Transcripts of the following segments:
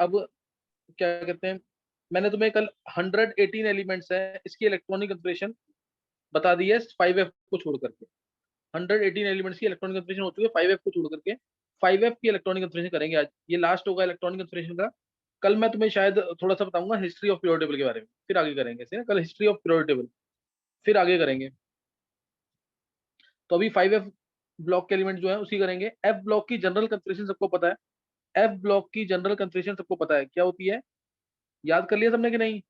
अब क्या कहते हैं, मैंने तुम्हें कल 118 एलिमेंट्स है, इसकी इलेक्ट्रॉनिक कंफिगरेशन बता दी है 5F को छोड़ करके। 118 एलिमेंट्स की इलेक्ट्रॉनिक कंफिगरेशन हो चुकी है 5F को छोड़ करके। 5F की इलेक्ट्रॉनिक कंफिगरेशन करेंगे आज, ये लास्ट होगा इलेक्ट्रॉनिक कंफिगरेशन का। कल मैं तुम्हें शायद थोड़ा सा बताऊंगा हिस्ट्री ऑफ पीरियोडिक टेबल के बारे में, फिर आगे करेंगे इसे ना, कल हिस्ट्री ऑफ पीरियोडिक टेबल फिर आगे करेंगे। तो अभी 5F ब्लॉक के एलिमेंट जो है उसी करेंगे। एफ ब्लॉक की जनरल कंफिगरेशन सबको पता है, एफ ब्लॉक की जनरल कंफिगरेशन सबको पता है क्या होती है, याद कर लिया सबने कि नहीं?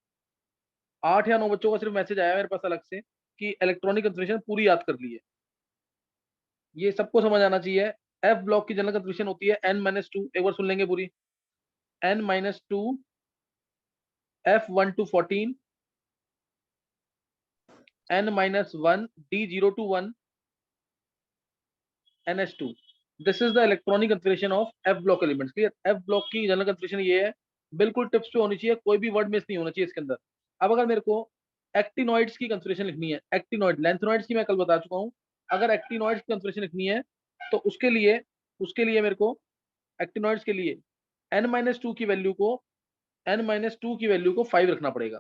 8 या 9 बच्चों का सिर्फ मैसेज आया मेरे पास अलग से कि इलेक्ट्रॉनिक कंफिगरेशन पूरी याद कर ली है, ये सबको समझ आना चाहिए। एफ ब्लॉक की जनरल कंफिगरेशन होती है n-2, एक बार सुन लेंगे पूरी। n-2 f1 to 14 n-1 d0 to 1 ns2। This is the electronic configuration of F block elements. Clear? F block की जनरल कंफिगरेशन ये है, बिल्कुल टिप्स पे होनी चाहिए, कोई भी वर्ड मिस नहीं होना चाहिए इसके अंदर। अब अगर मेरे को एक्टिनॉइड्स की कंफिगरेशन लिखनी है, एक्टिनॉइड लेंथनॉइड्स की मैं कल बता चुका हूँ, अगर एक्टिनॉइड्स की कंफिगरेशन लिखनी है तो उसके लिए मेरे को एक्टिनॉइड्स के लिए n-2 की वैल्यू को n-2 की वैल्यू को 5 रखना पड़ेगा।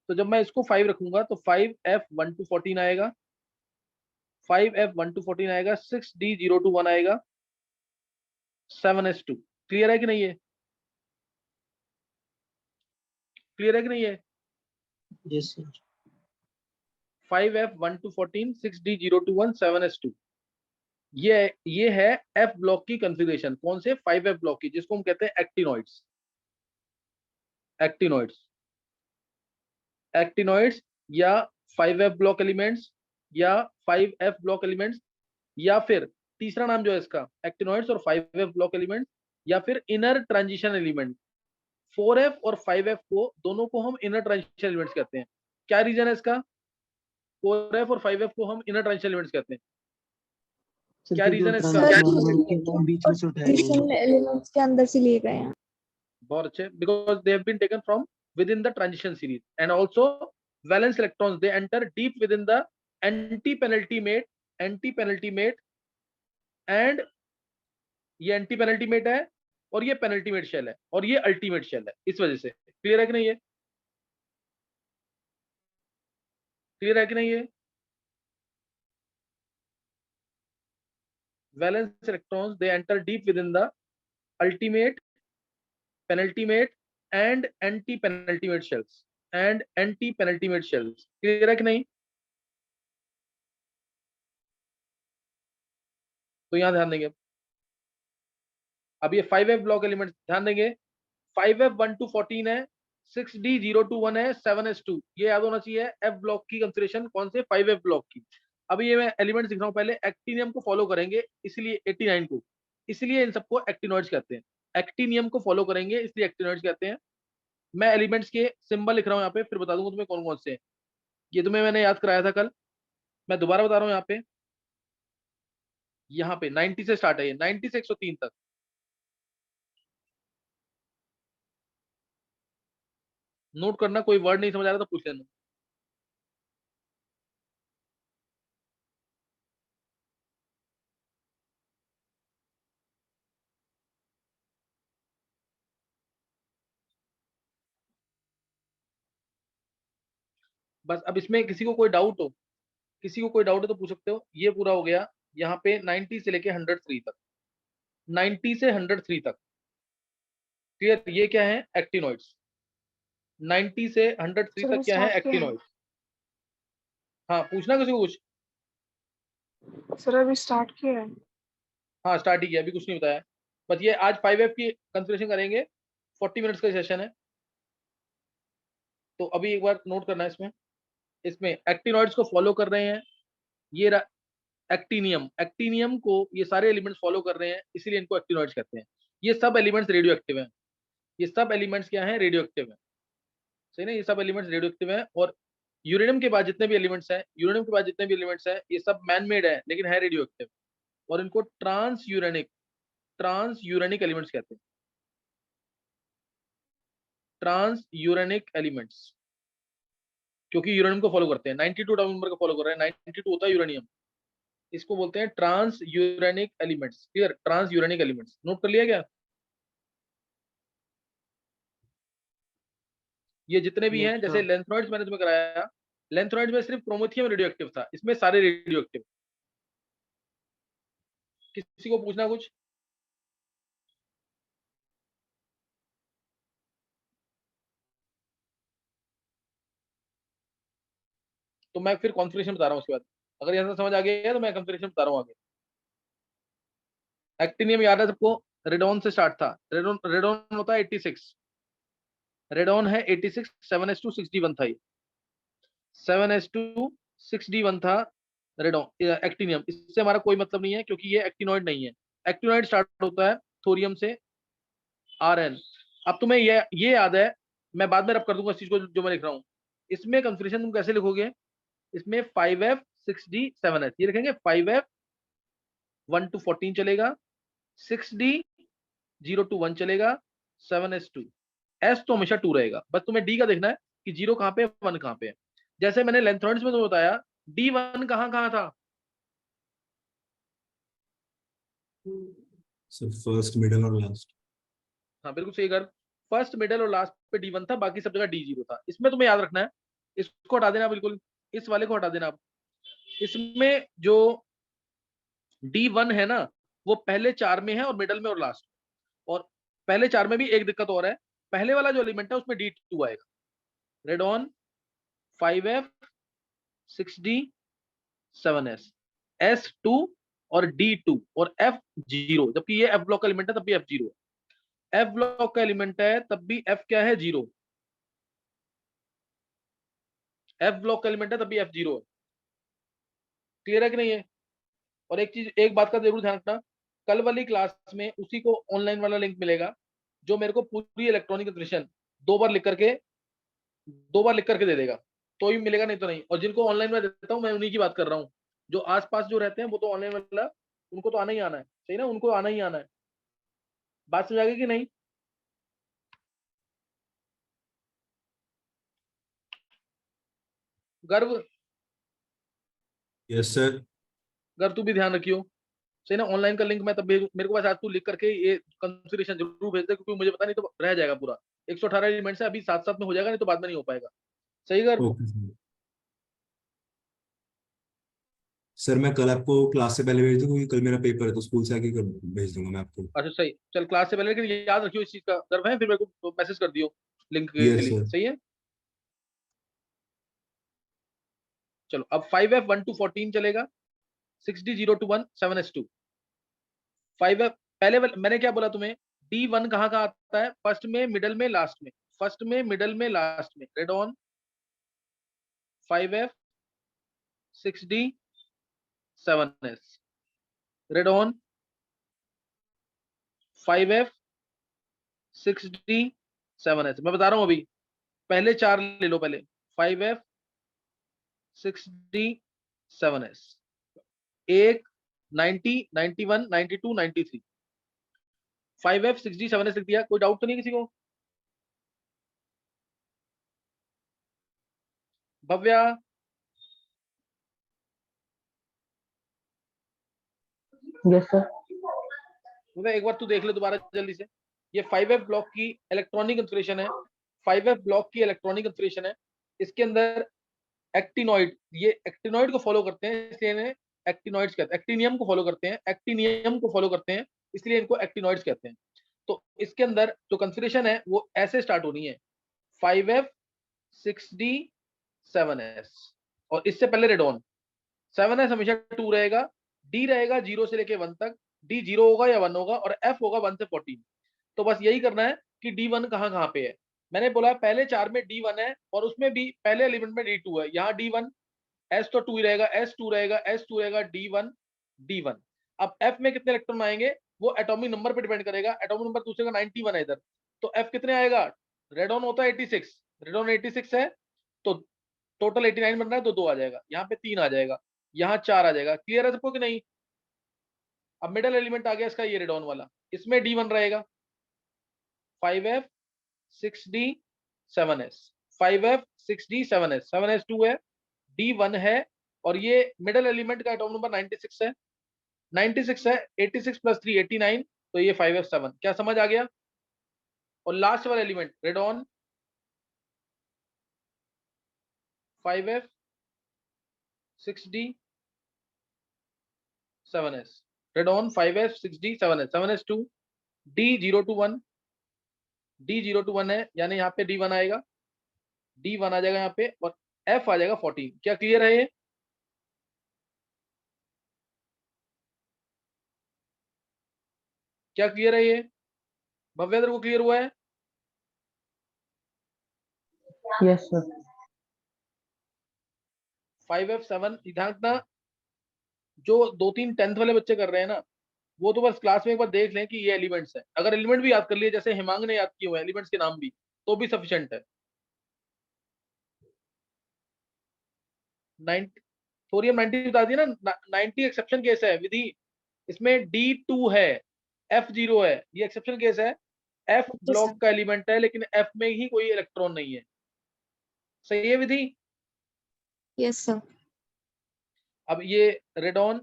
तो जब मैं इसको 5 रखूंगा तो 5f1 to 14 आएगा, 5f1 to 14 आएगा, 6d0 to 1 आएगा, 7s2। क्लियर है कि नहीं है? क्लियर है कि नहीं है? Yes sir. 5f1 to 14, 6d0 to 1, 7s2। ये है एफ ब्लॉक की कंफिगरेशन। कौन से? 5F ब्लॉक की, जिसको हम कहते हैं एक्टिनॉइड्स। एक्टिनॉइड्स एक्टिनॉइड्स या 5F ब्लॉक एलिमेंट्स या 5F ब्लॉक एलिमेंट्स, या फिर तीसरा नाम जो है इसका एक्टिनॉइड्स और 5F ब्लॉक एलिमेंट्स, या फिर इनर ट्रांजिशन एलिमेंट। 4F और 5F को दोनों को हम इनर ट्रांजिशन एलिमेंट्स कहते हैं। क्या रीजन है इसका? 4F और 5F को हम इनर ट्रांजिशन एलिमेंट्स कहते हैं, सर क्या क्योंकि वो रीजन है इसका? ट्रांजिशन एलिमेंट के बीच में से उठाए गए हैं। एलिमेंट्स के अंदर से लिए गए हैं। बहुत अच्छे, because they have been taken from within the transition series and also valence electrons they enter deep within the anti penultimate एंड ये एंटी पेनल्टीमेट है और ये पेनल्टीमेट शेल है और ये अल्टीमेट शेल है, इस वजह से। क्लियर है कि नहीं है? क्लियर है कि नहीं है? Valence electrons they enter deep within the ultimate, penultimate and anti penultimate shells clear है कि नहीं? तो यहां ध्यान देंगे। अब ये 5F ब्लॉक एलिमेंट ध्यान देंगे। 5F1 to 14 है, 6d0 to 1 है, 7s2। ये याद होना चाहिए एफ ब्लॉक की कंसिडरेशन कौन से? 5F ब्लॉक की। अभी ये मैं एलिमेंट दिख रहा हूँ, पहले एक्टिनियम को फॉलो करेंगे इसलिए 89 को, इसलिए इन सबको एक्टिनॉइड्स कहते हैं। एक्टिनियम को फॉलो करेंगे इसलिए एक्टिनॉइड्स कहते हैं। मैं एलिमेंट्स के सिंबल लिख रहा हूँ यहाँ पे, फिर बता दूंगा तुम्हें कौन कौन से हैं। ये तुम्हें मैंने याद कराया था कल, मैं दोबारा बता रहा हूँ। यहाँ पे 90 से स्टार्ट है, ये 90 से 103 तक। नोट करना, कोई वर्ड नहीं समझ आ रहा तो पूछ लेना। बस अब इसमें किसी को कोई डाउट हो, तो पूछ सकते हो। ये पूरा हो गया यहाँ पे 90 से लेके 103 तक, 90 से 103 तक। क्लियर? ये क्या है? एक्टिनॉइड्स। 90 से 103 सर तक अभी क्या है? स्टार्ट किया है। एक्टिनॉइड्स। हाँ, पूछना किसी को कुछ। सर अभी स्टार्ट किया है। हाँ, स्टार्ट ही किया, अभी कुछ नहीं बताया। बस ये आज 5F की कंसिडरेशन करेंगे, 40 मिनट्स का सेशन है। तो अभी एक बार नोट करना है इसमें, एक्टिनॉइड्स को फॉलो कर रहे हैं। ये एक्टिनियम को ये सारे एलिमेंट्स फॉलो कर रहे हैं, इसीलिए इनको एक्टिनॉइड्स कहते हैं। ये सब एलिमेंट्स रेडियो एक्टिव हैं। ये सब एलिमेंट्स क्या हैं? रेडियो एक्टिव हैं। सही ना? ये सब एलिमेंट्स रेडियो एक्टिव हैं। और यूरेनियम के बाद जितने भी एलिमेंट्स हैं, ये सब मैन मेड है लेकिन है रेडियो एक्टिव, और इनको ट्रांस यूरेनिक एलिमेंट्स कहते हैं। ट्रांस यूरेनिक एलिमेंट्स, क्योंकि यूरेनियम को फॉलो करते हैं। 92 डाउन नंबर को फॉलो कर रहे हैं, 92 होता है यूरेनियम, इसको बोलते हैं transuranic elements. Clear? Transuranic elements note कर लिया क्या? ये जितने भी Yes, हैं, जैसे sir. लेंथनॉइड्स मैंने तुम्हें कराया, लेंथनॉइड में सिर्फ प्रोमेथियम रेडियो एक्टिव था, इसमें सारे रेडियो एक्टिव। किसी को पूछना कुछ? तो मैं फिर कॉन्फ़िगरेशन बता रहा हूँ उसके बाद, अगर यहाँ से समझ आ गया है तो मैं कॉन्फ़िगरेशन बता रहा हूँ आगे। एक्टिनियम याद है सबको, रेडॉन से स्टार्ट था। रेडॉन रेडॉन होता है 86, रेडॉन है 86, 7s2 6d1 था, ये 7s2 6d1 था रेडॉन एक्टिनियम। इससे हमारा कोई मतलब नहीं है क्योंकि ये एक्टिनॉइड नहीं है। एक्टिनॉइड स्टार्ट होता है थोरियम से, Rn। अब तुम्हें ये याद है, मैं बाद में रब कर दूंगा इस चीज को जो मैं लिख रहा हूँ। इसमें कॉन्फ़िगरेशन तुम कैसे लिखोगे, इसमें 5f 6d 7s, ये लिखेंगे 5f 1 to 14 चलेगा, 6d 0 to 1 चलेगा, 7s 2। s तो हमेशा 2 रहेगा, बस तुम्हें d का देखना है कि 0 कहाँ पे है, 1 कहाँ पे है। जैसे मैंने लेंथनॉइड्स में तुम्हें बताया, d1 कहाँ कहाँ था? सर फर्स्ट, मिडिल और लास्ट। हाँ बिल्कुल सही कर, फर्स्ट मिडल और लास्ट पे d1 था, बाकी सब जगह d0 था। इसमें तुम्हें याद रखना है, इसको हटा देना बिल्कुल, इस वाले को हटा देना। अब इसमें जो d1 है ना, वो पहले 4 में है और मिडल में और लास्ट। और पहले 4 में भी एक दिक्कत और है, पहले वाला जो एलिमेंट है उसमें d2 आएगा। Radon 5f 6d 7s, s2 और d2 और f0, जबकि ये f ब्लॉक का एलिमेंट है तब भी f0 है। f ब्लॉक का एलिमेंट है तब भी f क्या है, 0। f ब्लॉक का एलिमेंट है तब भी f0 है। क्लियर है कि नहीं है? और एक चीज, एक बात का जरूर ध्यान रखना, कल वाली क्लास में उसी को ऑनलाइन वाला लिंक मिलेगा जो मेरे को पूरी इलेक्ट्रॉनिक कंफिगरेशन दो बार लिख करके दे देगा, तो ही मिलेगा, नहीं तो नहीं। और जिनको ऑनलाइन में देता हूँ मैं उन्हीं की बात कर रहा हूँ, जो आसपास जो रहते हैं वो तो ऑनलाइन वाला उनको तो आना ही आना है, सही ना, उनको आना ही आना है। बात समझ आ गई कि नहीं? गर्व, यस सर। गर्व तू भी ध्यान रखियो, सही ना। ऑनलाइन का लिंक मैं तब भेज, मेरे को बस आज तू लिख करके ये कंफिगरेशन जरूर भेज दे, क्योंकि मुझे पता नहीं तो रह जाएगा पूरा। 118 एलिमेंट से अभी साथ साथ में हो जाएगा, नहीं तो बाद में नहीं हो पाएगा। सही कर। Okay sir. सर मैं कल आपको क्लास से पहले भेज दूँ क्योंकि कल मेरा पेपर है, तो स्कूल से आके भेज दूंगा मैं आपको। अच्छा सही, चल क्लास से पहले, लेकिन याद रखियो इस चीज का, गर्व है फिर मेरे को मैसेज कर दियो लिंक के यस लिए, सर। सही है। चलो अब 5f 1 to 14 चलेगा, 6d 0 to 1 7s2। 5f पहले मैंने क्या बोला तुम्हें, d1 कहाँ कहाँ आता है, फर्स्ट में मिडल में लास्ट में, फर्स्ट में मिडल में लास्ट में। Radon 5f 6d 7s, radon 5f 6d 7s। मैं बता रहा हूँ अभी, पहले 4 ले लो पहले, 5f 6d 7s, एक 90 91 92 93, 5f 6d 7s लिख दिया। कोई डाउट तो नहीं किसी को? Bhavya, Yes, sir. भव्या एक बार तू देख ले दोबारा जल्दी से, ये 5f ब्लॉक की इलेक्ट्रॉनिक कॉन्फ़िगरेशन है, 5f ब्लॉक की इलेक्ट्रॉनिक कॉन्फ़िगरेशन है। इसके अंदर एक्टिनॉइड, ये एक्टिनॉइड को फॉलो करते हैं इसलिए इन्हें एक्टिनॉइड्स कहते हैं। एक्टिनियम को फॉलो करते हैं, एक्टिनियम को फॉलो करते हैं, इसलिए इनको एक्टिनॉइड्स कहते हैं। तो इसके अंदर जो कॉन्फ़िगरेशन है वो ऐसे स्टार्ट होनी है, 5f 6d 7s, और इससे पहले रेडॉन 7s हमेशा 2 रहेगा, d रहेगा 0 से लेके 1 तक, d 0 होगा या 1 होगा, और f होगा 1 से 14। तो बस यही करना है कि d1 कहाँ कहाँ पे है। मैंने बोला पहले 4 में d1 है, और उसमें भी पहले एलिमेंट में d2 है। यहाँ d1, s तो 2 ही रहेगा, s2 रहेगा, s2 रहेगा, d1 d1। अब f में कितने इलेक्ट्रॉन आएंगे वो एटॉमिक नंबर पे डिपेंड करेगा। एटॉमिक नंबर दूसरे का 91 है इधर, तो f कितने आएगा, रेडॉन होता है 86, रेडॉन 86 है, तो टोटल 89 बन रहा है, तो 2 आ जाएगा, यहाँ पे 3 आ जाएगा, यहाँ 4 आ जाएगा। क्लियर है सबको कि नहीं? अब मिडल एलिमेंट आ गया इसका, ये रेडॉन वाला, इसमें d1 रहेगा, 5f 6d 7s, 5f 6d 7s, 7s 2 है, d1 है, और ये मिडल एलिमेंट का एटॉमिक नंबर 96 है, 96 है, 86 प्लस 3 89, तो ये 5f 7। क्या समझ आ गया? और लास्ट वाला element radon 5f 6d 7s, radon 5f 6d 7s, 7s2 d0 to 1, d0 to 1 है, यानी यहाँ पे d1 आएगा, d1 आ जाएगा यहाँ पे, और f आ जाएगा 14। क्या क्लियर है ये? क्या क्लियर है ये? भव्येंद्र को क्लियर हुआ है? Yes sir. 5f7 ध्यान रखना, जो 2-3 10th वाले बच्चे कर रहे हैं ना, वो तो बस क्लास में एक बार देख लें कि ये एलिमेंट्स है। अगर एलिमेंट भी याद कर लिए, जैसे हिमांग ने याद किए हुए एलिमेंट्स के नाम भी, तो भी सफिशिएंट है। 90 थोरियम 90 बता दिया ना, 90 एक्सेप्शन केस है विधि, इसमें D2 है, F0 है, ये एक्सेप्शन केस है। F Okay, block sir. का एलिमेंट है, लेकिन F में ही कोई इलेक्ट्रॉन नहीं है। सही है विधि? Yes, sir. अब ये रेडॉन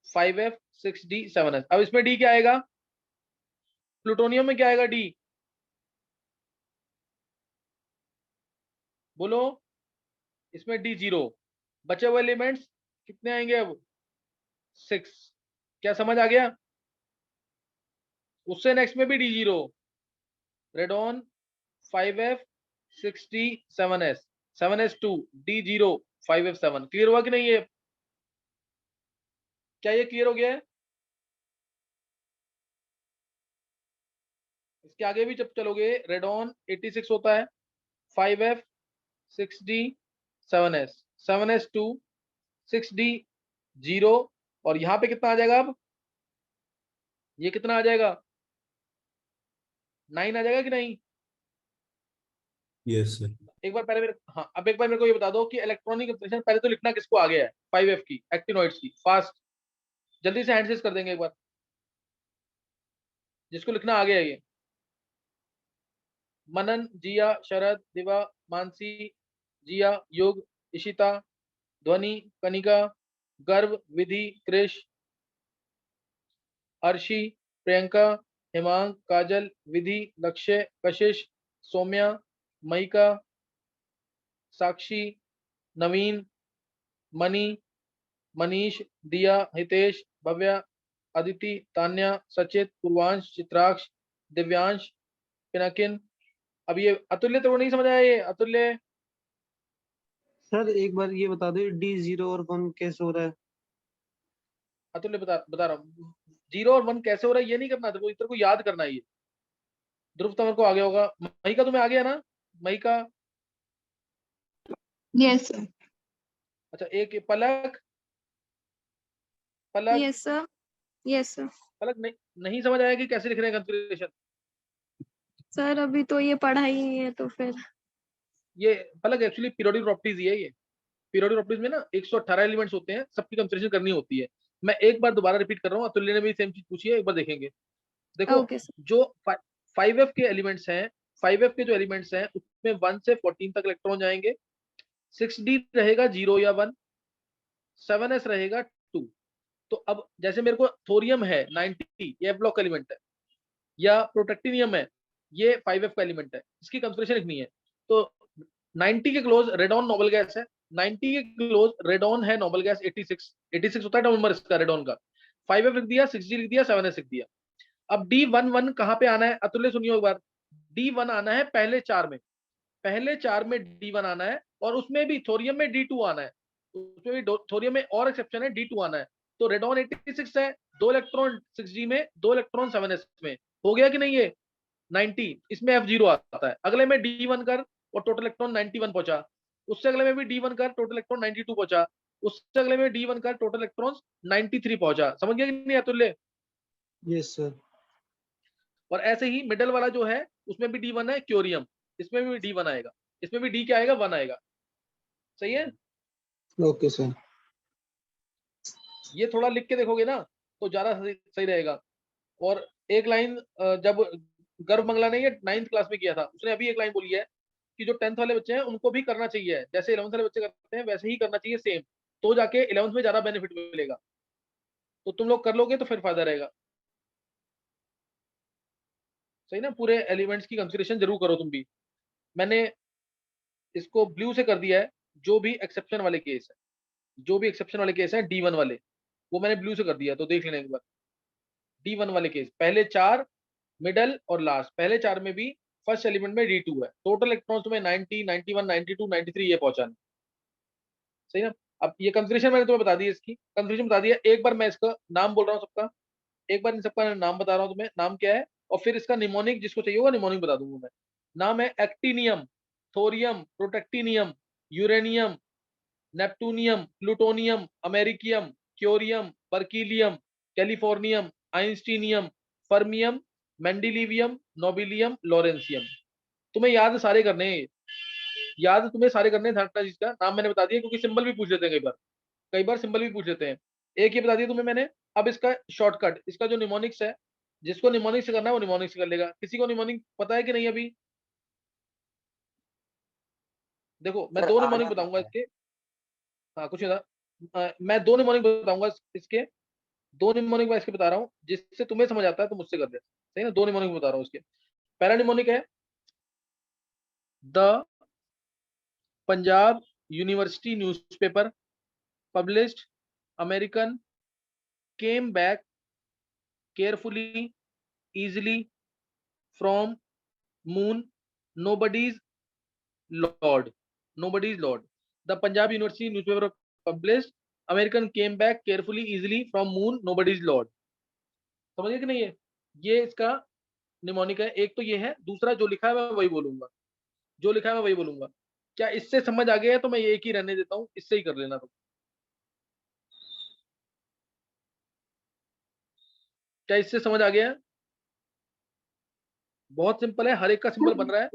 5f 6d 7s, अब इसमें D क्या आएगा? प्लूटोनियम में क्या आएगा D? बोलो। इसमें D0, बचे हुए एलिमेंट्स कितने आएंगे अब? 6। क्या समझ आ गया? उससे नेक्स्ट में भी D0, radon 5f 6d 7s, 7s2 D0 5f7। Clear हुआ कि नहीं ये? क्या ये क्लियर हो गया है? इसके आगे भी जब चलोगे, रेडॉन 86 होता है, 5f 6d 7s, 7s2 6d 0, और यहां पे कितना आ जाएगा अब? ये कितना आ जाएगा? 9 आ जाएगा कि नहीं? Yes sir. एक बार पहले मेरे, हाँ, अब एक बार मेरे को ये बता दो कि इलेक्ट्रॉनिक कंप्रेशन पहले तो लिखना किसको आ गया है? 5f की, एक्टिनोइड्स की, फास्ट, जल्दी से हैंड कर देंगे एक बार, जिसको लिखना आ गया है ये। मनन, जिया, शरद, दिवा, मानसी, जिया, युग, इशिता, ध्वनि, कनिका, गर्भ, विधि, कृष, अर्शी, प्रियंका, हिमांग, काजल, विधि, लक्ष्य, कशिश, सौम्या, मयिका, साक्षी, नवीन, मनी, मनीष, दिया, हितेश, भव्या, अदिति, तान्या, सचित, पूर्वांश, चित्राक्ष, दिव्यांश, पिनाकिन। अब ये अतुल्य तो नहीं समझ आया ये? अतुल्य, सर एक बार ये बता दो D0 और 1 कैसे हो रहा है? अतुल्य बता रहा हूँ। 0 और 1 कैसे हो रहा है ये नहीं करना, तेरे को याद करना है ये। ध्रुव तमर को आ गया होगा, मयिका तुम्हें आ गया ना? मयिका, Yes, sir. अच्छा, एक पलक, पलक, Yes, sir. Yes, sir. पलक नहीं समझ आया कि कैसे लिख रहे हैं कंफिग्रेशन? सर अभी तो ये पढ़ा ही नहीं है तो फिर। ये पलक एक्चुअली पीरियोडिक प्रॉपर्टीज ही है ये। पीरियोडिक प्रॉपर्टीज में ना 118 एलिमेंट्स होते हैं, सबकी कंफिग्रेशन करनी होती है। मैं एक बार दोबारा रिपीट कर रहा हूँ, अतुल्य ने भी सेम चीज पूछी है, एक बार देखेंगे। देखो, ओके सर। जो 5f के एलिमेंट्स हैं, 5f के जो एलिमेंट्स हैं उसमें 1 से 14 तक इलेक्ट्रॉन जाएंगे। 6d रहेगा 0 या 1, 7s रहेगा 2। तो अब जैसे मेरे को थोरियम है 90, ये ब्लॉक एलिमेंट है, या प्रोटेक्टिनियम है, ये 5f का एलिमेंट है, इसकी कंफिग्रेशन लिखनी है। तो 90 के क्लोज रेडॉन नोबल गैस है, 90 के क्लोज रेडॉन है नोबल गैस 86, 86 होता है नंबर इसका रेडॉन का। 5f लिख दिया, 6d लिख दिया, 7s लिख दिया। अब D11 कहाँ पे आना है? अतुल्य सुनियो एक बार, D1 आना है पहले 4 में, पहले 4 में D1 आना है, और उसमें भी थोरियम में D2 आना है, उसमें भी थोरियम में और एक्सेप्शन है, D2 आना है। तो रेडॉन 86 है, 2 इलेक्ट्रॉन 6d में, 2 इलेक्ट्रॉन 7s में, हो गया कि नहीं ये? 90, इसमें F0 आता है। अगले में D1 कर और टोटल इलेक्ट्रॉन 91 पहुंचा, उससे अगले में भी D1 कर, टोटल इलेक्ट्रॉन 92 पहुंचा, उससे अगले में D1 कर, टोटल इलेक्ट्रॉन 93 पहुंचा। समझ गया कि नहीं अतुल्य? Yes sir. और ऐसे ही मिडल वाला जो है उसमें भी D1 है, क्योरियम, इसमें भी D1 आएगा, इसमें भी D क्या आएगा? 1 आएगा। सही है? Okay sir. ये थोड़ा लिख के देखोगे ना तो ज्यादा सही रहेगा। और एक लाइन, जब गर्भ मंगला ने ये 9th क्लास में किया था, उसने अभी एक लाइन बोली है कि जो 10th वाले बच्चे हैं उनको भी करना चाहिए, जैसे 11th वाले बच्चे करते हैं वैसे ही करना चाहिए सेम, तो जाके 11th में ज्यादा बेनिफिट मिलेगा। तो तुम लोग कर लोगे तो फिर फायदा रहेगा। सही ना? पूरे एलिमेंट्स की कंसिडरेशन जरूर करो तुम भी। मैंने इसको ब्लू से कर दिया है, जो भी एक्सेप्शन वाले केस है, जो भी एक्सेप्शन वाले केस है D1 वाले, वो मैंने ब्लू से कर दिया। तो देख लेना एक बार, D1 वाले केस, पहले 4, मिडल और लास्ट, पहले 4 में भी फर्स्ट एलिमेंट में D2 है। टोटल इलेक्ट्रॉन्स तुम्हें 90, 91, 92, 93 ये पहुंचाना, सही ना। अब ये कंफर्मेशन मैंने तुम्हें बता दी, इसकी कंफर्मेशन बता दिया। एक बार मैं इसका नाम बोल रहा हूँ सबका, एक बार इन सबका नाम बता रहा हूँ तुम्हें, नाम क्या है, और फिर इसका निमोनिक जिसको चाहिए होगा निमोनिक बता दूंगा मैं। नाम है actinium, thorium, protactinium, uranium, neptunium, plutonium, americium, curium, berkelium, californium, einsteinium, fermium, mendelevium, nobelium, lawrencium. तुम्हें याद सारे करने हैं, याद तुम्हें सारे करने हैं। हर चीज का नाम मैंने बता दिया, क्योंकि सिंबल भी पूछ लेते हैं कई बार, कई बार सिंबल भी पूछ लेते हैं। एक ये बता दिया तुम्हें मैंने। अब इसका शॉर्टकट, इसका जो निमोनिक्स है, जिसको निमोनिक से करना है वो निमोनिक से कर लेगा। किसी को निमोनिक पता है कि नहीं अभी? देखो मैं सर, 2 आ निमोनिक रहा बताऊंगा है। इसके। हाँ कुछ नहीं था। मैं 2 निमोनिक बताऊंगा इसके, 2 निमोनिक मैं इसके बता रहा हूँ, जिससे तुम्हें समझ आता है तो मुझसे कर दे, सही ना। 2 निमोनिक बता रहा हूँ इसके। पहला निमोनिक है the Punjab university newspaper published American came back carefully easily from moon, nobody's lord, nobody's lord. The Punjab University newspaper published American came back carefully easily from moon, nobody's lord. समझ गए कि नहीं? है ये इसका निमोनिक है। एक तो ये है, दूसरा जो लिखा है मैं वही बोलूंगा, जो लिखा है मैं वही बोलूंगा। क्या इससे समझ आ गया है? तो मैं ये एक ही रहने देता हूँ, इससे ही कर लेना तुम। क्या इससे समझ आ गया है? बहुत सिंपल है, हर एक का सिंबल बन रहा है।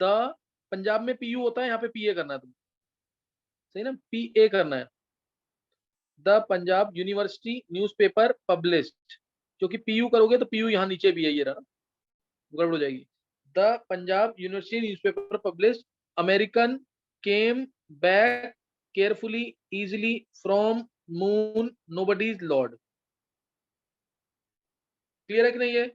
द पंजाब में पीयू होता है, यहाँ पे पीए करना है तुम, सही ना, पीए करना है। The Punjab university newspaper published, क्योंकि पीयू करोगे तो पीयू यहाँ नीचे भी है, ये रहा, गड़बड़ हो जाएगी। The Punjab university newspaper published American came back carefully easily from moon nobody's Lord. Clear है कि नहीं है?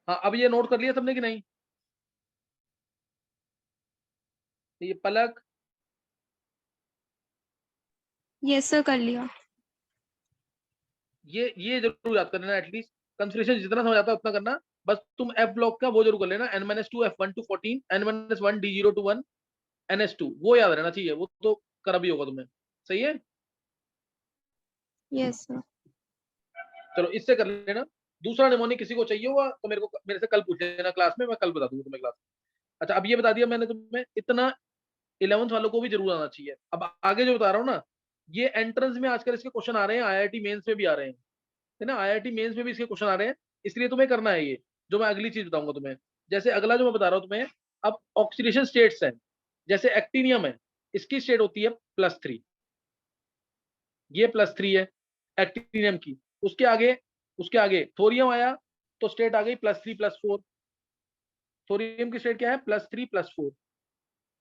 हाँ, अब ये नोट कर लिया सबने कि नहीं? ये पलक, यस सर, कर लिया। ये जरूर याद करना एटलीस्ट। कंसिडरेशन जितना समझ आता है उतना करना। बस तुम एफ ब्लॉक का वो जरूर कर लेना, n-2 f1 to 14, n-1 d0 to 1 ns2, वो याद रहना चाहिए, वो तो करा भी होगा तुम्हें, सही है। Yes sir. चलो इससे कर लेना। दूसरा निमोनिक किसी को चाहिए होगा तो मेरे से कल पूछ लेना क्लास में, मैं कल बता दूंगा तुम्हें क्लास में। अच्छा अब ये बता दिया मैंने तुम्हें, इतना 11th वालों को भी जरूर आना चाहिए। अब आगे जो बता रहा हूँ ना, ये एंट्रेंस में आजकल इसके क्वेश्चन आ रहे हैं, आईआईटी मेंस में भी आ रहे हैं, है ना, आईआईटी मेंस में भी इसके क्वेश्चन आ रहे हैं। इसलिए तुम्हें करना है ये, जो मैं अगली चीज बताऊंगा तुम्हें। जैसे अगला जो मैं बता रहा हूँ तुम्हें, अब ऑक्सीडेशन स्टेट्स है। जैसे एक्टिनियम है, इसकी स्टेट होती है +3, ये +3 है एक्टिनियम की। उसके आगे थोरियम आया तो स्टेट आ गई +3 +4। थोरियम की स्टेट क्या है? +3 +4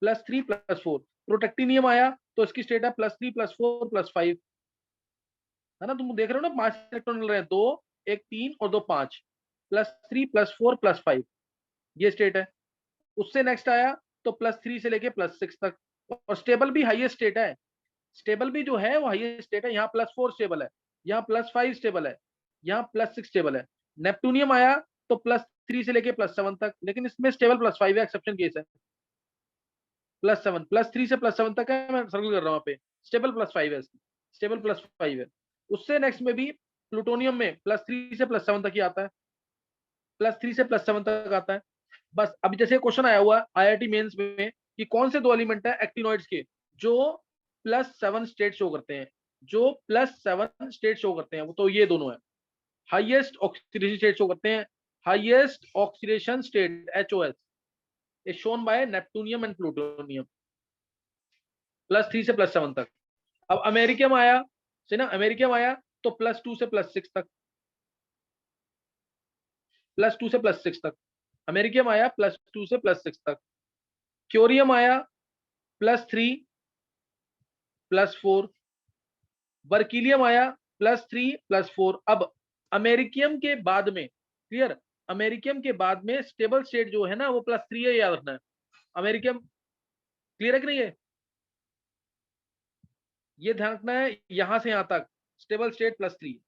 +3 +4। प्रोटेक्टिनियम आया तो इसकी स्टेट है +3 +4 +5, है ना? तुम देख रहे हो ना 5 इलेक्ट्रॉन मिल रहे हैं, 2 1 3 और 2 5, +3 +4 +5 ये स्टेट है। उससे नेक्स्ट आया तो +3 से लेके +6 तक, और स्टेबल भी हाईएस्ट स्टेट है। स्टेबल भी जो है वो हाईएस्ट स्टेट है। यहाँ +4 स्टेबल है, यहाँ +5 स्टेबल है, यहाँ +6 स्टेबल है। नेपटूनियम आया तो +3 से लेके +7 तक, लेकिन इसमें स्टेबल +5 है, एक्सेप्शन केस है। +7 +3 से +7 तक है, मैं सर्कल कर रहा हूँ यहाँ पे, स्टेबल +5 है, स्टेबल +5 है। उससे नेक्स्ट में भी प्लूटोनियम में +3 से +7 तक ही आता है, +3 से +7 तक आता है। बस अभी जैसे क्वेश्चन आया हुआ आईआईटी मेंस में कि कौन से 2 एलिमेंट है एक्टिनॉइड्स के जो +7 स्टेट शो करते हैं, जो +7 स्टेट शो करते हैं, वो तो ये दोनों है। हाईएस्ट ऑक्सीडेशन स्टेट शो करते हैं, highest oxidation state HOS is shown by neptunium and plutonium, +3 से +7 तक। अब अमेरिकम आया से ना, अमेरिकम आया तो +2 से +6 तक, +2 से +6 तक अमेरिकम आया, +2 से +6 तक। क्योरियम आया +3 +4, बर्कीलियम आया +3 +4। अब अमेरिकियम के बाद में, क्लियर, अमेरिकियम के बाद में स्टेबल स्टेट जो है ना वो +3 है, याद रखना है। अमेरिकियम क्लियर है कि नहीं है? ये ध्यान रखना है, यहां से यहां तक स्टेबल स्टेट +3,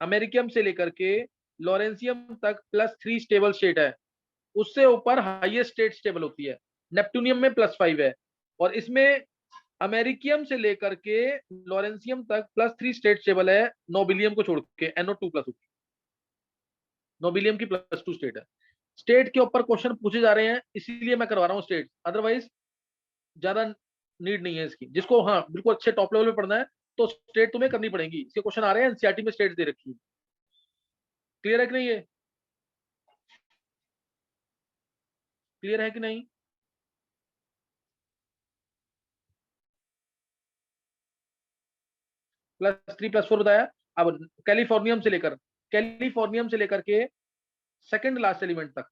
अमेरिकियम से लेकर के लॉरेंसियम तक +3 स्टेबल स्टेट है। उससे ऊपर हाईएस्ट स्टेट स्टेबल होती है, नेपटूनियम में +5 है, और इसमें अमेरिकियम से लेकर के लॉरेंसियम तक +3 स्टेट स्टेबल है, नोबिलियम को छोड़ के, NO2+ नोबिलियम की +2 स्टेट है। स्टेट के ऊपर क्वेश्चन पूछे जा रहे हैं, इसीलिए मैं करवा रहा हूँ स्टेट, अदरवाइज ज्यादा नीड नहीं है इसकी। जिसको हाँ बिल्कुल अच्छे टॉप लेवल पे पढ़ना है तो स्टेट तुम्हें करनी पड़ेगी, इसके क्वेश्चन आ रहे हैं, एनसीईआरटी में स्टेट दे रखी है। क्लियर है कि नहीं है? क्लियर है कि नहीं? +3 +4 बताया। अब कैलिफोर्नियम से लेकर के सेकंड लास्ट एलिमेंट तक,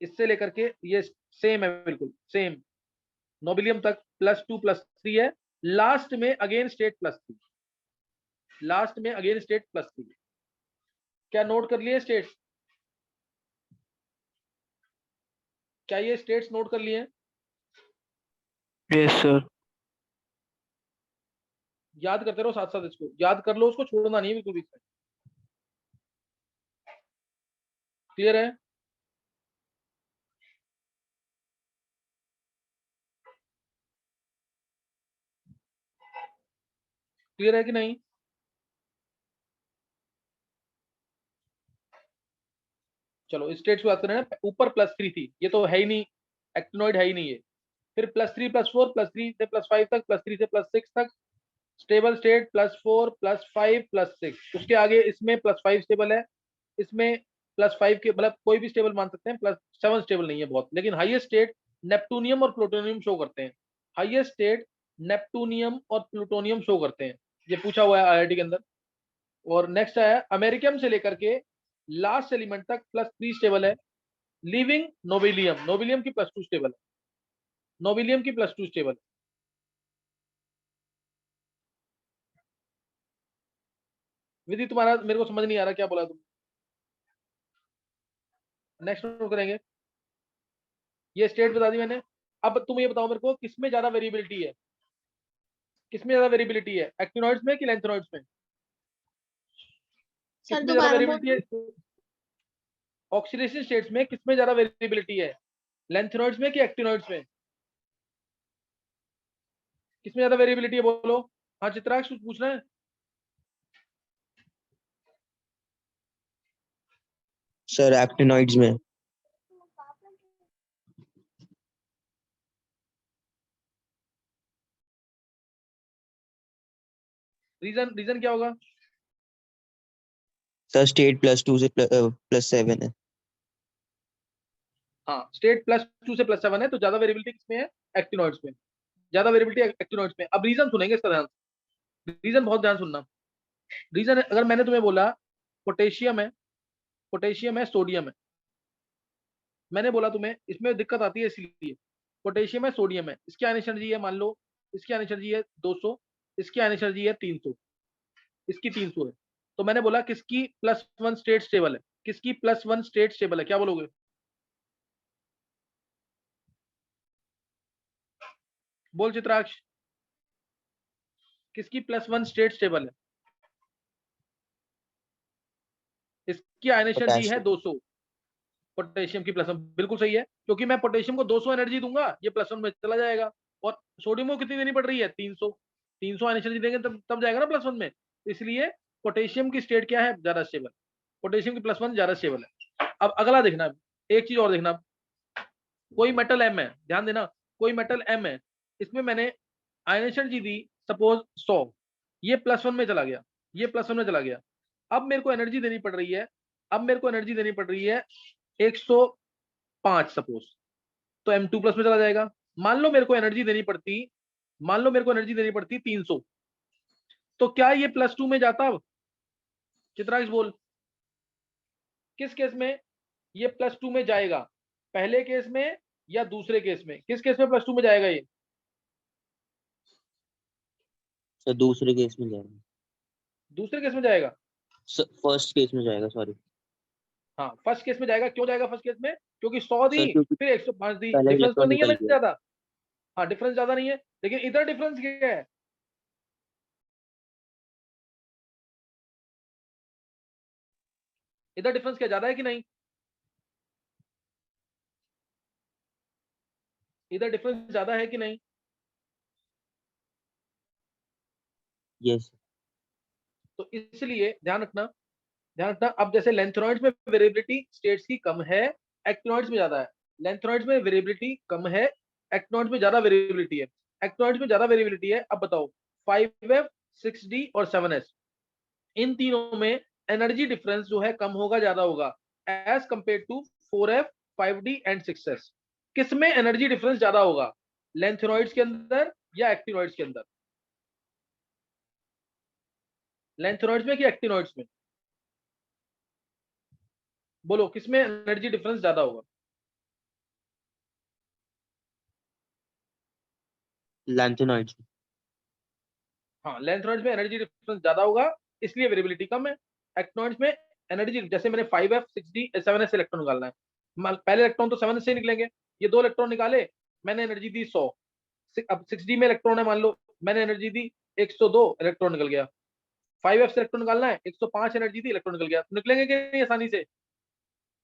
इससे लेकर के ये सेम है, बिल्कुल सेम, नोबिलियम तक +2 +3 है। लास्ट में अगेन स्टेट +3, लास्ट में अगेन स्टेट +3। क्या नोट कर लिए स्टेट्स? क्या ये स्टेट्स नोट कर लिए? Yes sir. याद करते रहो साथ साथ, इसको याद कर लो, उसको छोड़ना नहीं है बिल्कुल भी। क्लियर है? क्लियर है कि नहीं? चलो स्टेट्स की बात करें ना, ऊपर +3 थी, ये तो है ही नहीं, एक्टिनॉइड है ही नहीं है। फिर +3 +4 +3 से +5 तक, +3 से +6 तक स्टेबल स्टेट, +4 +5 +6। उसके आगे इसमें +5 स्टेबल है, इसमें +5 के मतलब कोई भी स्टेबल मान सकते हैं, +7 स्टेबल नहीं है बहुत, लेकिन हाईएस्ट स्टेट नेपटूनियम और प्लूटोनियम शो करते हैं, हाईएस्ट स्टेट नेपटूनियम और प्लूटोनियम शो करते हैं, ये पूछा हुआ है आईआईटी के अंदर। और नेक्स्ट आया अमेरिकम से लेकर के लास्ट एलिमेंट तक +3 स्टेबल है, लिविंग नोबिलियम, नोबिलियम की +2 स्टेबल है, नोबिलियम की +2 स्टेबल है। विधि तुम्हारा मेरे को समझ नहीं आ रहा क्या बोला तुम, नेक्स्ट नोट करेंगे। ये स्टेट बता दी मैंने। अब तुम ये बताओ मेरे को, किसमें ज्यादा वेरिएबिलिटी है, किसमें ज्यादा वेरिएबिलिटी है, एक्टिनॉइड्स में कि लैंथेनॉइड्स में? सर किसमें ज्यादा दोबारा वेरिएबिलिटी है ऑक्सीडेशन स्टेट्स में? किसमें ज्यादा वेरिएबिलिटी है, लैंथेनॉइड्स में कि एक्टिनॉइड्स में? किसमें ज्यादा वेरिएबिलिटी है बोलो? हाँ चित्राक्ष कुछ पूछना है? सर एक्टिनॉइड्स में। रीजन रीजन क्या होगा? सर स्टेट +2 से +7 है। हाँ स्टेट +2 से +7 है, तो ज्यादा वेरिएबिलिटी किसमें है? एक्टिनॉइड्स में। ज्यादा वेरिएबिलिटी एक्टिनॉइड्स में। अब रीजन सुनेंगे इसका ध्यान, रीजन बहुत ध्यान सुनना। रीजन अगर मैंने तुम्हें बोला पोटेशियम है सोडियम है, मैंने बोला तुम्हें इसमें दिक्कत आती है इसलिए पोटेशियम है सोडियम है, इसकी आयनिक एनर्जी है मान लो, इसकी आयनिक एनर्जी है 200, इसकी आयनिक एनर्जी है 300, इसकी 300 है, तो मैंने बोला किसकी +1 स्टेट स्टेबल है, किसकी +1 स्टेट स्टेबल है, क्या बोलोगे? बोल चित्राक्ष, किसकी +1 स्टेट स्टेबल है? इसकी आयनिक एनर्जी है Potassium. 200, पोटेशियम की +1, बिल्कुल सही है, क्योंकि मैं पोटेशियम को 200 एनर्जी दूंगा ये +1 में चला जाएगा, और सोडियम को कितनी देनी पड़ रही है? 300 एनर्जी देंगे तब जाएगा ना +1 में, इसलिए पोटेशियम की स्टेट क्या है? ज्यादा स्टेबल, पोटेशियम की +1 ज्यादा स्टेबल है। अब अगला देखना, एक चीज और देखना, कोई मेटल M है, ध्यान देना, कोई मेटल M है, इसमें मैंने आयनिक एनर्जी दी सपोज 100, ये +1 में चला गया, ये +1 में चला गया, अब मेरे को एनर्जी देनी पड़ रही है, अब मेरे को एनर्जी देनी पड़ रही है 105 सपोज, तो M2+ में चला जाएगा। मान लो मेरे को एनर्जी देनी पड़ती, मान लो मेरे को एनर्जी देनी पड़ती 300, तो क्या ये +2 में जाता? अब चित्राक्ष बोल, किस केस में ये +2 में जाएगा, पहले केस में या दूसरे केस में? किस केस में +2 में जाएगा ये? सर दूसरे केस में जाएगा, दूसरे केस में जाएगा। फर्स्ट केस में जाएगा, सॉरी। हाँ फर्स्ट केस में जाएगा, क्यों जाएगा फर्स्ट केस में? क्योंकि 100 दी सर क्योंकि फिर 105 दी, पहले डिफरेंस तो इलेक्ट्रॉन नहीं है निकल ना गया। ज्यादा, हाँ डिफरेंस ज्यादा नहीं है, लेकिन इधर डिफरेंस क्या है? इधर डिफरेंस क्या ज्यादा है कि नहीं? इधर डिफरेंस ज्यादा है कि नहीं? यस। तो इसलिए ध्यान रखना, ध्यान रखना। अब जैसे लेंथेनॉइड्स में वेरिएबिलिटी स्टेट्स की कम है, एक्टिनॉइड्स में ज्यादा है। लेंथेनॉइड्स में वेरिएबिलिटी कम है, एक्टिनॉइड्स में ज्यादा वेरिएबिलिटी है। एक्टिनॉइड्स में ज्यादा वेरिएबिलिटी है, अब बताओ 5f 6d और 7s, इन तीनों में एनर्जी डिफरेंस जो है कम होगा ज्यादा होगा as compare to 4f 5d and 6s। किसमें एनर्जी डिफरेंस ज्यादा होगा, लेंथेनॉइड्स के अंदर या एक्टिनॉइड्स के अंदर? लेंथेनॉइड्स में कि एक्टिनॉइड्स में? बोलो किसमें एनर्जी डिफरेंस ज्यादा होगा? लैंथेनॉइड्स। हाँ लेंथेनॉइड्स में एनर्जी डिफरेंस ज्यादा होगा, इसलिए वेरिएबिलिटी कम है। एक्टिनॉइड्स में एनर्जी, जैसे मैंने 5f 6d 7s इलेक्ट्रॉन निकालना है, पहले इलेक्ट्रॉन तो 7s से निकलेंगे, ये 2 इलेक्ट्रॉन निकाले, मैंने एनर्जी दी 100, अब 6d में इलेक्ट्रॉन है मान लो, मैंने एनर्जी दी 102, इलेक्ट्रॉन निकल गया। 5f से इलेक्ट्रॉन निकालना है, 105 एनर्जी दी, इलेक्ट्रॉन निकल गया। तो निकलेंगे कि नहीं आसानी से?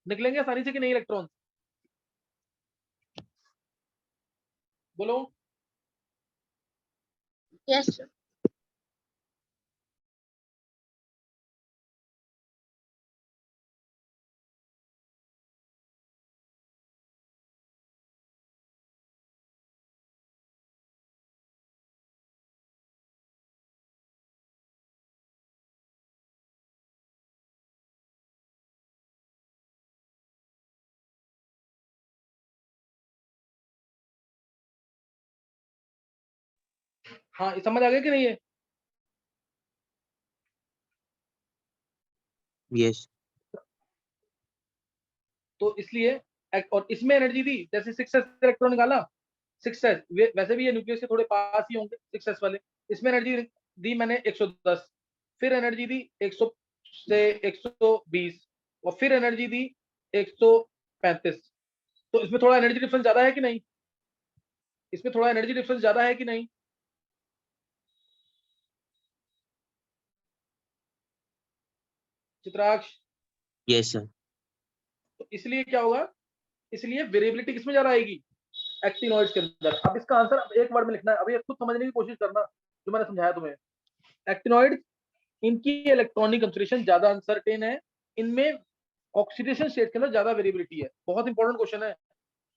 निकलेंगे आसानी से कि नहीं इलेक्ट्रॉन? बोलो। Yes sir. हाँ समझ आ गया कि नहीं है? यस। तो इसलिए और इसमें एनर्जी दी, जैसे 6s इलेक्ट्रॉन निकाला, 6s वैसे भी ये न्यूक्लियस के थोड़े पास ही होंगे 6s वाले, इसमें एनर्जी दी मैंने 110, फिर एनर्जी दी 100 से 120, और फिर एनर्जी दी 135, तो इसमें थोड़ा एनर्जी डिफरेंस ज्यादा है कि नहीं? इसमें थोड़ा एनर्जी डिफरेंस ज्यादा है कि नहीं? Chitraksha, yes sir. तो इसलिए क्या होगा, इसलिए वेरिएबिलिटी किसमें ज्यादा आएगी? एक्टिनॉइड्स के अंदर। अब इसका आंसर अब एक वर्ड में लिखना है, अभी खुद समझने की कोशिश करना जो मैंने समझाया तुम्हें। एक्टिनॉइड, इनकी इलेक्ट्रॉनिक कंसंट्रेशन ज्यादा अनसर्टेन है, इनमें ऑक्सीडेशन स्टेट के अंदर ज्यादा वेरिएबिलिटी है। बहुत इंपॉर्टेंट क्वेश्चन है।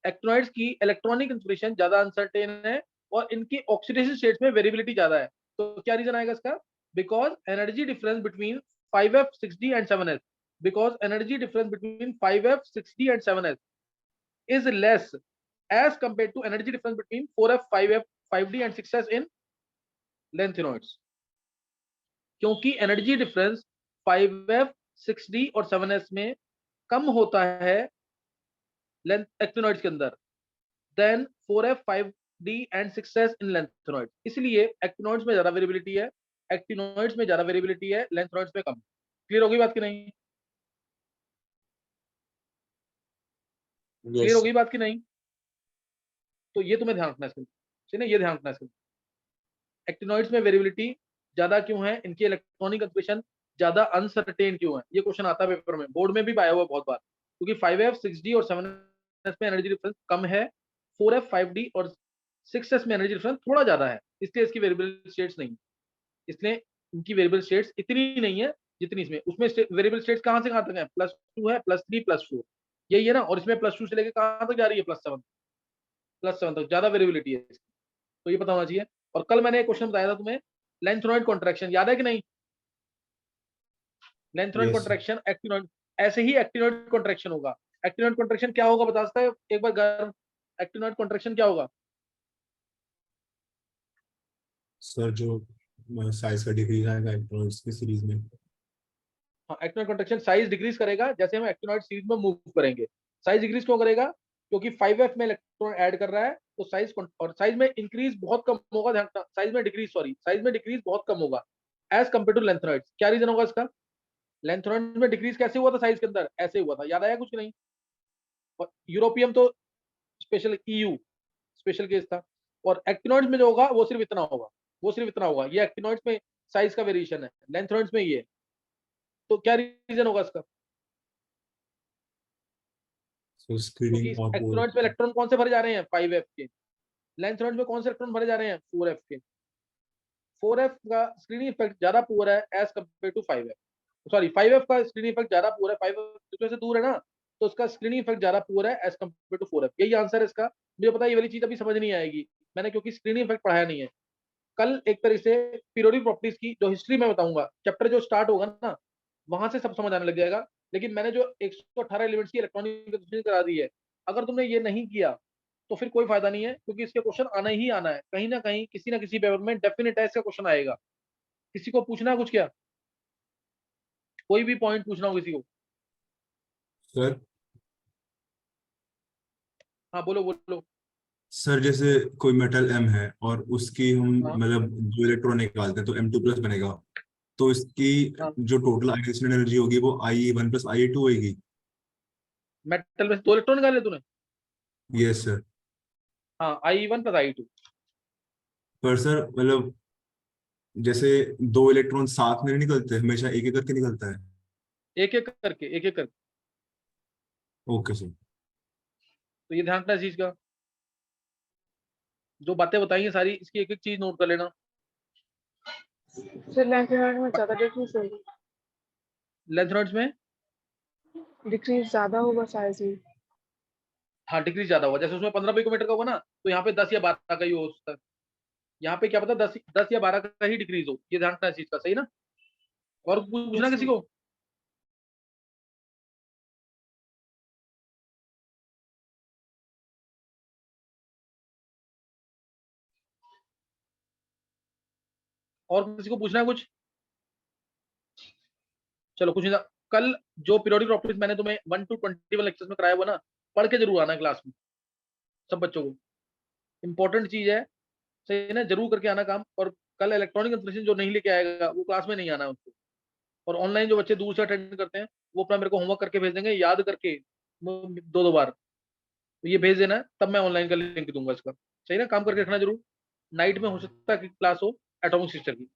एक्टिनॉइड्स की इलेक्ट्रॉनिक कंसंट्रेशन ज्यादा अनसर्टेन है और इनकी ऑक्सीडेशन स्टेट में वेरिएबिलिटी ज्यादा है। तो क्या रीजन आएगा इसका? Because energy difference between 5f 6d and 7s, because energy difference between 5f 6d and 7s is less as compared to energy difference between 4f, 5f, 5d and 6s in lanthanoids. क्योंकि energy difference 5f, 6d और 7s में कम होता है actinoids के अंदर then 4f, 5d and 6s in lanthanoids. इसलिए actinoids में ज्यादा वेरिएबिलिटी है, एक्टिनॉइड्स में ज्यादा वेरिएबिलिटी है, लैंथेनॉइड्स में कम। क्लियर होगी बात की नहीं? Clear Yes. होगी बात की नहीं? तो ये तुम्हें ध्यान रखना है इसमें, ठीक है, ये ध्यान रखना है इसमें। एक्टिनॉइड्स में वेरिएबिलिटी ज्यादा क्यों है, इनकी इलेक्ट्रॉनिक कंफर्मेशन ज्यादा अनसर्टेन क्यों है? ये क्वेश्चन आता है पेपर में, बोर्ड में भी आया हुआ बहुत बार। क्योंकि 5f, 6d और 7s में एनर्जी डिफरेंस कम है, 4f, 5d और 6s में एनर्जी डिफरेंस थोड़ा ज्यादा है, इसलिए इसकी वेरिएबल स्टेट्स नहीं, इसलिए इनकी वेरिएबल स्टेट्स इतनी नहीं है जितनी इसमें। उसमें वेरिएबल स्टेट्स कहां से कहां तक है? +2 है, +3, +4, यही है ना। और इसमें +2 से लेके कहां तक जा रही है? +7 तक, ज्यादा वेरिएबिलिटी है, तो ये पता होना चाहिए। और कल मैंने एक क्वेश्चन बताया था तुम्हें, लैंथेनॉइड कॉन्ट्रैक्शन, याद है कि नहीं? Lanthanoid Yes, sir. Contraction, actinoid, ऐसे ही एक्टिनॉइड कॉन्ट्रैक्शन होगा। एक्टिनॉइड कॉन्ट्रैक्शन क्या होगा बता सकता है एक बार गर्व? एक्टिनॉइड कॉन्ट्रैक्शन क्या होगा? सर जो साइज का डिक्रीज आएगा इलेक्ट्रॉन्स की सीरीज में। हाँ, एक्टिनॉइड कॉन्ट्रैक्शन साइज डिक्रीज करेगा जैसे हम एक्टिनॉइड सीरीज में मूव करेंगे। साइज डिक्रीज क्यों करेगा? क्योंकि 5f में इलेक्ट्रॉन ऐड कर रहा है, तो साइज, और साइज में इंक्रीज बहुत कम होगा, ध्यान रखना, साइज में डिक्रीज, सॉरी, साइज में डिक्रीज बहुत कम होगा एज कंपेयर टू लैंथेनॉइड्स। क्या रीजन होगा इसका? लैंथेनॉइड में डिक्रीज कैसे हुआ था साइज के अंदर? ऐसे हुआ था, याद आया कुछ नहीं? और यूरोपियम तो स्पेशल, EU स्पेशल केस था। और एक्टिनॉइड्स में जो होगा वो सिर्फ इतना होगा, वो सिर्फ इतना होगा। ये एक्टिनॉइड्स में साइज का वेरिएशन है, लैंथेनॉइड्स में ये। तो क्या रीजन होगा इसका? सो क्योंकि स्क्रीनिंग और एक्टिनॉइड्स में इलेक्ट्रॉन कौन से भरे जा रहे हैं? 5f के। लैंथेनॉइड्स में कौन से इलेक्ट्रॉन भरे जा रहे हैं? 4f के। 4f का स्क्रीनिंग इफेक्ट ज्यादा पुअर है as compare to 5f, sorry 5f का स्क्रीनिंग इफेक्ट ज्यादा पुअर है, 5f दूसरे से दूर है ना, तो उसका स्क्रीनिंग इफेक्ट ज्यादा पुअर है एज कंपेयर टू 4f। यही आंसर है इसका। मुझे पता है ये वाली चीज अभी समझ नहीं आएगी, मैंने क्योंकि स्क्रीनिंग इफेक्ट पढ़ाया नहीं है। कल एक तरह से पीरियोडिक प्रॉपर्टीज की जो हिस्ट्री में बताऊंगा, चैप्टर जो स्टार्ट होगा ना, वहां से सब समझ आने लग जाएगा। लेकिन मैंने जो 118 एलिमेंट्स की इलेक्ट्रॉनिक करा दी है, अगर तुमने ये नहीं किया तो फिर कोई फायदा नहीं है, क्योंकि इसके क्वेश्चन आना ही आना है, कहीं ना कहीं किसी ना किसी पेपर में डेफिनेट है इसका क्वेश्चन आएगा। किसी को पूछना है कुछ? क्या कोई भी पॉइंट पूछना हो किसी को? सर हाँ बोलो बोलो। सर जैसे कोई मेटल M है और उसकी हम हाँ मतलब जो इलेक्ट्रॉन निकालते हैं तो M2+ बनेगा, तो इसकी हाँ, जो टोटल आयनेशन एनर्जी होगी वो IE1 + IE2 होगी। मेटल में से 2 इलेक्ट्रॉन निकाले तूने? Yes sir. हाँ, IE1 + IE2। पर सर मतलब जैसे 2 इलेक्ट्रॉन साथ में नहीं निकलते, हमेशा एक एक करके निकलता है। एक एक करके, एक एक करके। Okay sir. तो ये ध्यान रखना इस चीज का, जो बातें बताई हैं सारी, इसकी एक एक चीज नोट कर लेना। सर लैंथेनॉइड में ज्यादा डिक्रीज होगी, लैंथेनॉइड्स में डिक्रीज ज्यादा होगा साइज में। हाँ डिक्रीज ज्यादा होगा, जैसे उसमें 15 पिकोमीटर का होगा ना, तो यहाँ पे 10 या 12 का ही हो सकता है। यहाँ पे क्या पता 10 या 12 का ही डिक्रीज हो, ये ध्यान रखना इस चीज का, सही ना? और पूछना किसी को? और किसी को पूछना है कुछ? चलो कुछ नहीं था। कल जो पीरियोडिक प्रॉपर्टीज मैंने तुम्हें 1 to 21 लेक्चर्स में कराया हुआ ना, पढ़ के जरूर आना क्लास में सब बच्चों को, इंपॉर्टेंट चीज है, सही है ना? जरूर करके आना काम। और कल इलेक्ट्रॉनिक कंसंट्रेशन जो नहीं लेके आएगा वो क्लास में नहीं आना है उसको। और ऑनलाइन जो बच्चे दूर से अटेंड करते हैं वो अपना मेरे को होमवर्क करके भेज देंगे, याद करके 2-2 बार, तो ये भेज देना है, तब मैं ऑनलाइन का लिंक दूंगा इसका, सही ना? काम करके रखना जरूर। नाइट में हो सकता है कि क्लास हो एटॉमिक सिस्टम की।